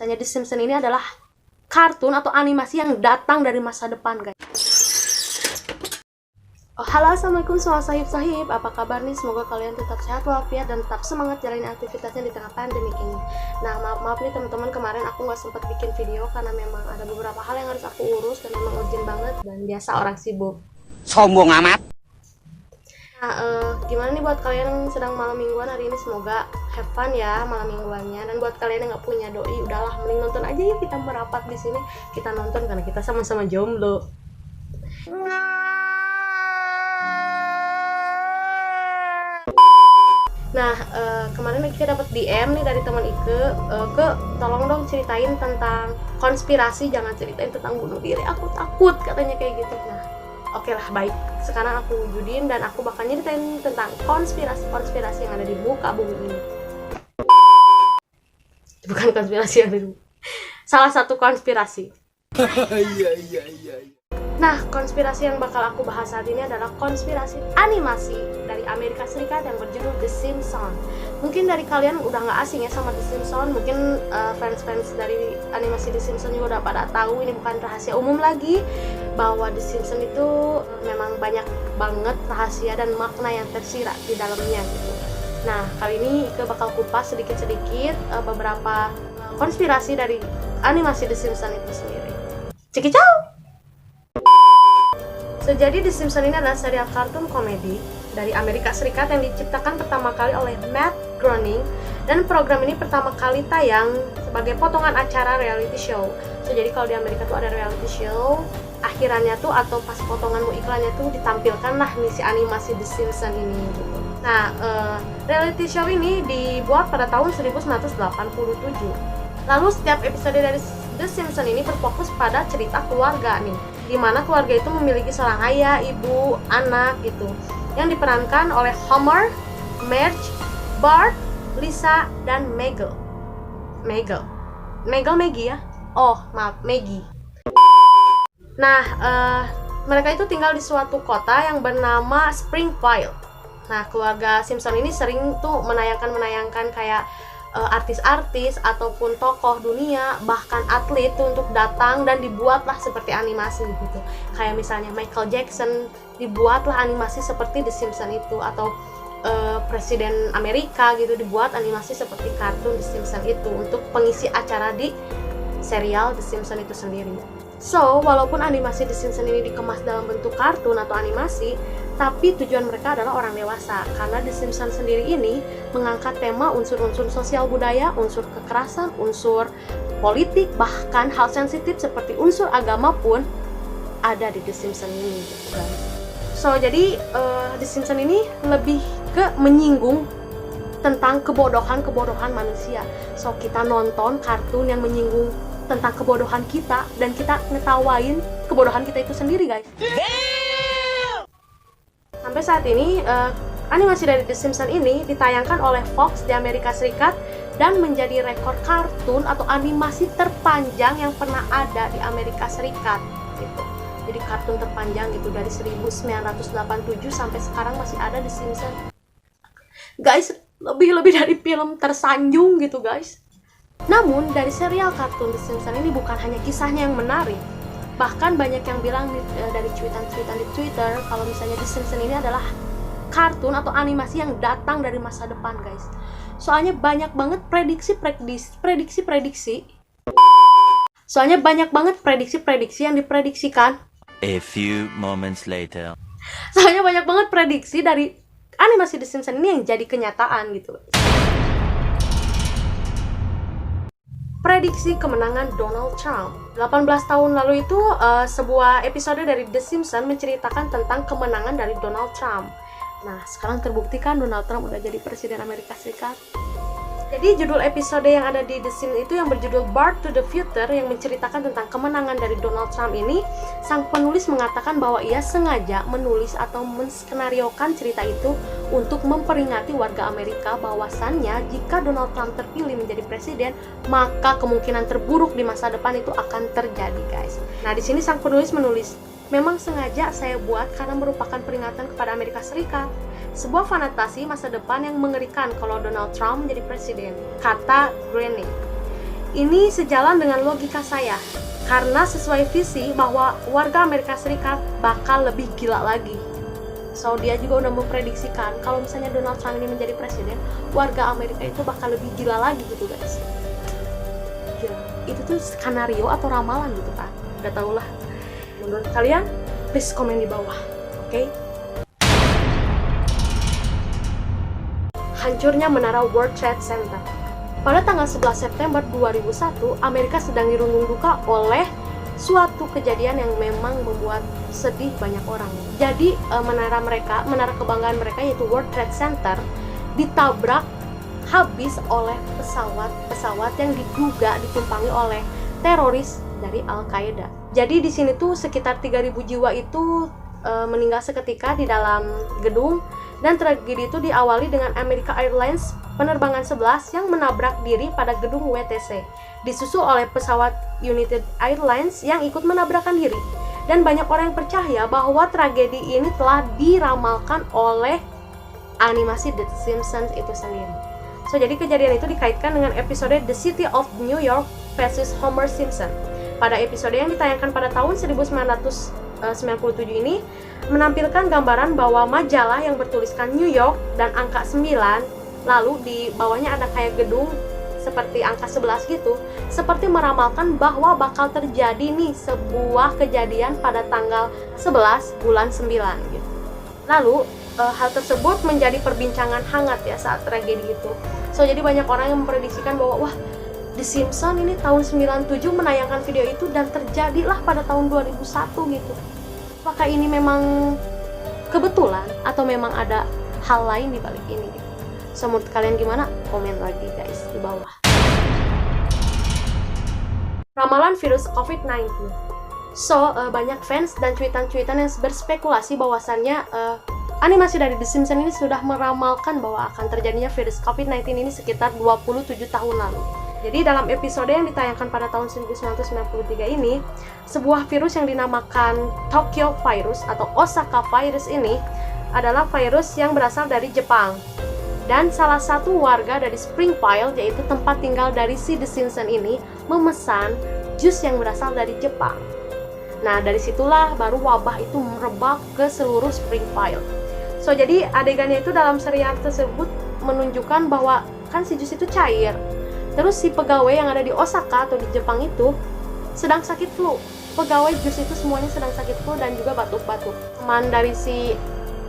Tanya The Simpsons ini adalah kartun atau animasi yang datang dari masa depan, guys. Oh, halo, assalamualaikum semua sahib-sahib. Apa kabar nih? Semoga kalian tetap sehat walafiat dan tetap semangat jalani aktivitasnya di tengah pandemi ini. Nah, maaf nih teman-teman, kemarin aku nggak sempat bikin video karena memang ada beberapa hal yang harus aku urus dan memang urgent banget dan biasa orang sibuk. Sombong amat. Nah, gimana nih buat kalian yang sedang malam mingguan hari ini? Semoga have fun ya malam mingguannya. Dan buat kalian yang nggak punya doi, udahlah mending nonton aja yuk, kita merapat di sini. Kita nonton karena kita sama-sama jomblo. Nah, kemarin kita dapat DM nih dari teman Ike, tolong dong ceritain tentang konspirasi, jangan ceritain tentang bunuh diri, aku takut, katanya kayak gitu. Nah, oke lah, baik. Sekarang aku wujudin dan aku bakal nyeritain tentang konspirasi yang ada di muka bumi ini. Bukan konspirasi yang ada di salah satu konspirasi. Nah, konspirasi yang bakal aku bahas saat ini adalah konspirasi animasi dari Amerika Serikat yang berjudul The Simpsons. Mungkin dari kalian udah nggak asing ya sama The Simpsons. Mungkin fans-fans dari animasi The Simpsons juga udah pada tahu, ini bukan rahasia umum lagi, bahwa The Simpsons itu memang banyak banget rahasia dan makna yang tersirat di dalamnya gitu. Nah, kali ini Ike bakal kupas sedikit-sedikit beberapa konspirasi dari animasi The Simpsons itu sendiri. Cikicau! Jadi The Simpsons ini adalah serial kartun komedi dari Amerika Serikat yang diciptakan pertama kali oleh Matt Groening, dan program ini pertama kali tayang sebagai potongan acara reality show. Jadi kalau di Amerika tuh ada reality show, akhirannya tuh atau pas potongan iklannya tuh ditampilkan lah nih si animasi The Simpsons ini gitu. Nah, reality show ini dibuat pada tahun 1987. Lalu setiap episode dari The Simpsons ini berfokus pada cerita keluarga nih, di mana keluarga itu memiliki seorang ayah, ibu, anak gitu, yang diperankan oleh Homer, Marge, Bart, Lisa, dan Maggie ya? Oh, maaf, Maggie. Nah, mereka itu tinggal di suatu kota yang bernama Springfield. Nah, keluarga Simpson ini sering tuh menayangkan kayak artis-artis ataupun tokoh dunia, bahkan atlet tuh untuk datang dan dibuatlah seperti animasi gitu. Kayak misalnya Michael Jackson, dibuatlah animasi seperti The Simpsons itu, atau Presiden Amerika gitu, dibuat animasi seperti kartun The Simpsons itu untuk pengisi acara di serial The Simpsons itu sendiri. So, walaupun animasi The Simpsons ini dikemas dalam bentuk kartun atau animasi, tapi tujuan mereka adalah orang dewasa, karena The Simpsons sendiri ini mengangkat tema unsur-unsur sosial budaya, unsur kekerasan, unsur politik, bahkan hal sensitif seperti unsur agama pun ada di The Simpsons ini gitu kan. So, jadi The Simpsons ini lebih ke menyinggung tentang kebodohan manusia. So, kita nonton kartun yang menyinggung tentang kebodohan kita dan kita ngetawain kebodohan kita itu sendiri, guys. Sampai saat ini animasi dari The Simpsons ini ditayangkan oleh Fox di Amerika Serikat dan menjadi rekor kartun atau animasi terpanjang yang pernah ada di Amerika Serikat gitu. Jadi kartun terpanjang gitu dari 1987 sampai sekarang masih ada The Simpsons. Guys, lebih dari film tersanjung gitu, guys. Namun, dari serial kartun The Simpsons ini bukan hanya kisahnya yang menarik. Bahkan banyak yang bilang dari cuitan-cuitan di Twitter kalau misalnya The Simpsons ini adalah kartun atau animasi yang datang dari masa depan, guys. Soalnya banyak banget prediksi yang diprediksikan. A few moments later. Soalnya banyak banget prediksi dari animasi The Simpsons ini yang jadi kenyataan gitu, guys. Prediksi kemenangan Donald Trump. 18 tahun lalu itu sebuah episode dari The Simpsons menceritakan tentang kemenangan dari Donald Trump. Nah, sekarang terbuktikan Donald Trump udah jadi presiden Amerika Serikat. Jadi judul episode yang ada di The Simpsons itu yang berjudul Back to the Future, yang menceritakan tentang kemenangan dari Donald Trump ini, sang penulis mengatakan bahwa ia sengaja menulis atau menskenariokan cerita itu untuk memperingati warga Amerika bahwasannya jika Donald Trump terpilih menjadi presiden, maka kemungkinan terburuk di masa depan itu akan terjadi, guys. Nah, di sini sang penulis menulis, memang sengaja saya buat karena merupakan peringatan kepada Amerika Serikat. Sebuah fantasi masa depan yang mengerikan kalau Donald Trump menjadi presiden, kata Groening. ini sejalan dengan logika saya, karena sesuai visi bahwa warga Amerika Serikat bakal lebih gila lagi. So dia juga udah memprediksikan kalau misalnya Donald Trump ini menjadi presiden, warga Amerika itu bakal lebih gila lagi gitu guys. Gila. Itu tuh skenario atau ramalan gitu kan, gak tau lah. Menurut kalian, please komen di bawah, oke? Hancurnya menara World Trade Center. Pada tanggal 11 September 2001, Amerika sedang dirundung duka oleh suatu kejadian yang memang membuat sedih banyak orang. Jadi menara kebanggaan mereka yaitu World Trade Center ditabrak habis oleh pesawat yang diduga ditumpangi oleh teroris dari Al-Qaeda. Jadi di sini tuh sekitar 3.000 jiwa itu meninggal seketika di dalam gedung, dan tragedi itu diawali dengan American Airlines penerbangan 11 yang menabrak diri pada gedung WTC, disusul oleh pesawat United Airlines yang ikut menabrakkan diri. Dan banyak orang yang percaya bahwa tragedi ini telah diramalkan oleh animasi The Simpsons itu sendiri. So jadi kejadian itu dikaitkan dengan episode The City of New York versus Homer Simpson. Pada episode yang ditayangkan pada tahun 1997 ini menampilkan gambaran bahwa majalah yang bertuliskan New York dan angka 9, lalu di bawahnya ada kayak gedung seperti angka 11 gitu, seperti meramalkan bahwa bakal terjadi nih sebuah kejadian pada tanggal 11 bulan 9 gitu. Lalu hal tersebut menjadi perbincangan hangat ya saat tragedi itu. So jadi banyak orang yang memprediksikan bahwa wah, The Simpsons ini tahun 97 menayangkan video itu dan terjadilah pada tahun 2001 gitu. Apakah ini memang kebetulan atau memang ada hal lain di balik ini gitu? So menurut kalian gimana? Komen lagi guys di bawah. Ramalan virus COVID-19. So banyak fans dan cuitan-cuitan yang berspekulasi bahwasannya animasi dari The Simpsons ini sudah meramalkan bahwa akan terjadinya virus COVID-19 ini sekitar 27 tahun lalu. Jadi dalam episode yang ditayangkan pada tahun 1993 ini, sebuah virus yang dinamakan Tokyo Virus atau Osaka Virus ini adalah virus yang berasal dari Jepang. Dan salah satu warga dari Springfield, yaitu tempat tinggal dari si The Simpsons ini, memesan jus yang berasal dari Jepang. Nah, dari situlah baru wabah itu merebak ke seluruh Springfield. So, jadi adegannya itu dalam serial tersebut menunjukkan bahwa kan si jus itu cair. Terus si pegawai yang ada di Osaka atau di Jepang itu sedang sakit flu. Pegawai jus itu semuanya sedang sakit flu dan juga batuk-batuk. Teman dari si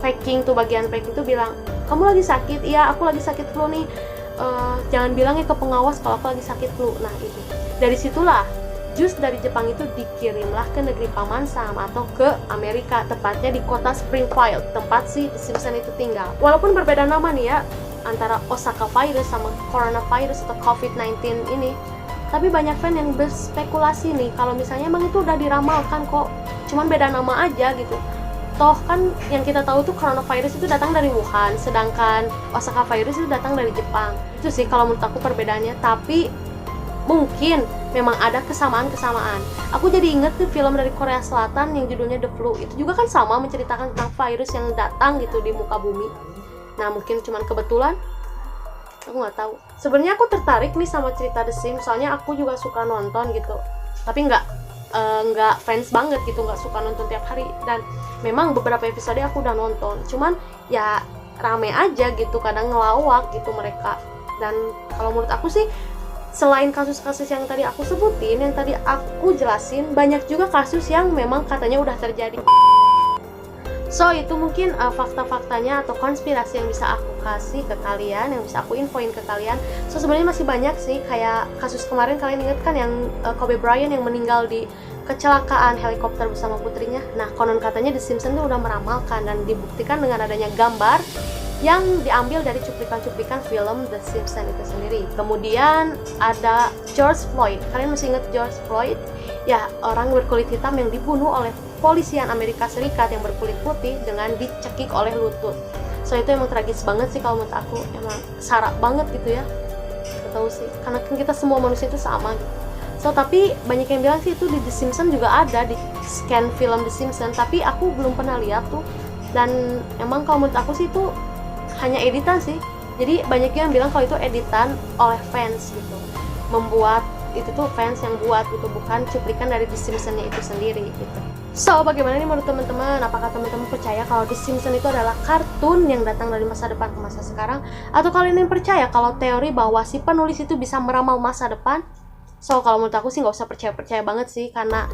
bagian packing itu bilang, kamu lagi sakit? Iya, aku lagi sakit flu nih. Jangan bilang ya ke pengawas kalau aku lagi sakit flu. Nah itu. Dari situlah jus dari Jepang itu dikirimlah ke negeri Paman Sam atau ke Amerika, tepatnya di kota Springfield, tempat si The Simpsons itu tinggal. Walaupun berbeda nama nih ya, antara Osaka Virus sama Coronavirus atau COVID-19 ini, tapi banyak fan yang berspekulasi nih kalau misalnya emang itu udah diramalkan kok, cuman beda nama aja gitu. Toh kan yang kita tahu tuh Coronavirus itu datang dari Wuhan, sedangkan Osaka Virus itu datang dari Jepang. Itu sih kalau menurut aku perbedaannya, tapi mungkin memang ada kesamaan-kesamaan. Aku jadi inget tuh film dari Korea Selatan yang judulnya The Flu, itu juga kan sama menceritakan tentang virus yang datang gitu di muka bumi. Nah mungkin cuman kebetulan, aku nggak tahu. Sebenarnya aku tertarik nih sama cerita The Sims, soalnya aku juga suka nonton gitu. Tapi nggak fans banget gitu, nggak suka nonton tiap hari. Dan memang beberapa episode aku udah nonton, cuman ya rame aja gitu, kadang ngelawak gitu mereka. Dan kalau menurut aku sih, selain kasus-kasus yang tadi aku sebutin, yang tadi aku jelasin, banyak juga kasus yang memang katanya udah terjadi. So itu mungkin fakta-faktanya atau konspirasi yang bisa aku kasih ke kalian, yang bisa aku infoin ke kalian. So sebenarnya masih banyak sih, kayak kasus kemarin kalian ingat kan yang Kobe Bryant yang meninggal di kecelakaan helikopter bersama putrinya. Nah konon katanya The Simpsons itu udah meramalkan dan dibuktikan dengan adanya gambar yang diambil dari cuplikan-cuplikan film The Simpsons itu sendiri. Kemudian ada George Floyd. Kalian masih ingat George Floyd? Ya, orang berkulit hitam yang dibunuh oleh polisian Amerika Serikat yang berkulit putih dengan dicekik oleh lutut. So itu emang tragis banget sih kalau menurut aku, emang syarat banget gitu ya. Gak tahu sih, karena kan kita semua manusia itu sama gitu. So tapi banyak yang bilang sih itu di The Simpsons juga ada, di scan film The Simpsons, tapi aku belum pernah lihat tuh. Dan emang kalau menurut aku sih itu hanya editan sih. Jadi banyak yang bilang kalau itu editan oleh fans gitu, membuat itu tuh fans yang buat gitu, bukan cuplikan dari The Simpsons-nya itu sendiri gitu. So, bagaimana nih menurut teman-teman? Apakah teman-teman percaya kalau The Simpsons itu adalah kartun yang datang dari masa depan ke masa sekarang? Atau kalian yang percaya kalau teori bahwa si penulis itu bisa meramal masa depan? So, kalau menurut aku sih nggak usah percaya-percaya banget sih, karena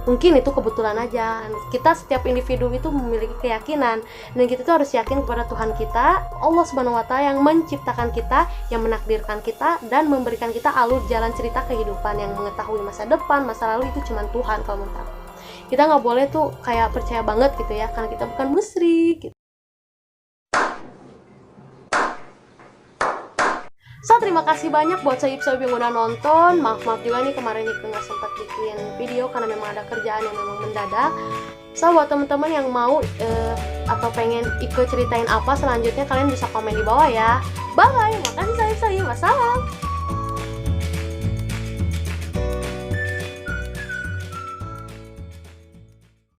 mungkin itu kebetulan aja. Kita setiap individu itu memiliki keyakinan, dan kita tuh harus yakin kepada Tuhan kita, Allah Subhanahu wa Ta'ala, yang menciptakan kita, yang menakdirkan kita, dan memberikan kita alur jalan cerita kehidupan. Yang mengetahui masa depan, masa lalu itu cuma Tuhan kalau menurut aku. Kita nggak boleh tuh kayak percaya banget gitu ya, karena kita bukan musyrik gitu. So, terima kasih banyak buat sohib-sohib yang udah nonton. Maaf juga nih kemarin Nike nggak sempat bikin video karena memang ada kerjaan yang memang mendadak. So, buat teman-teman yang mau atau pengen ikut ceritain apa selanjutnya, kalian bisa komen di bawah ya. Bye, makasih sohib-sohib. Wassalam.